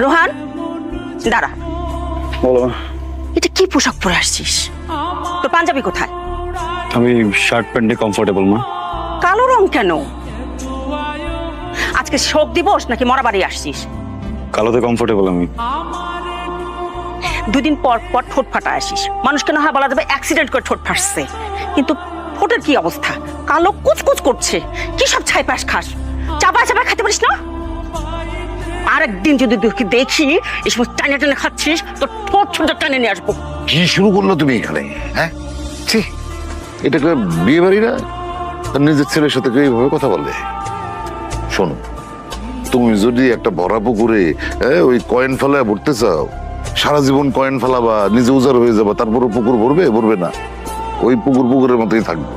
রোহান দাঁড়া, বলো। এটা কি পোশাক পরে আসছিস? তোর পাঞ্জাবি কোথায়? আমি শার্ট প্যান্টে কমফোর্টেবল মা। কালো রং কেন? আজকে শোক দিবস নাকি মরা বাড়ি আসছিস? কালোতে কমফোর্টেবল আমি। দুদিন পর পর ঠোঁট ফাটা আসিস, মানুষকে না হয় বলা যাবে অ্যাক্সিডেন্ট করে ঠোঁট ফাটছে, কিন্তু ঠোঁটের কি অবস্থা? কালো কুচকুচ করছে। কি সব ছাই পাশ খাস? চাপা চাপা খেতে পারিস না? আরেকদিন যদি তোকে দেখি এই সময় টানে টানে খাচ্ছিস, তো ঠোঁট ছোট টানে নিয়ে আসবো। কি শুরু করলো তুমি এখানে? হ্যাঁ, ছি, এটা কি বিয়ে বাড়ি না? তার নিজের ছেলের সাথে কেউ এইভাবে কথা বলে? শোনো, তুমি যদি একটা ভরা পুকুরে ওই কয়েন ফেলায় ভরতে চাও, সারা জীবন কয়েন ফেলাবা, নিজে উজাড় হয়ে যাবা, তারপরে পুকুর ভরবে না? ওই পুকুরের মতোই থাকবে।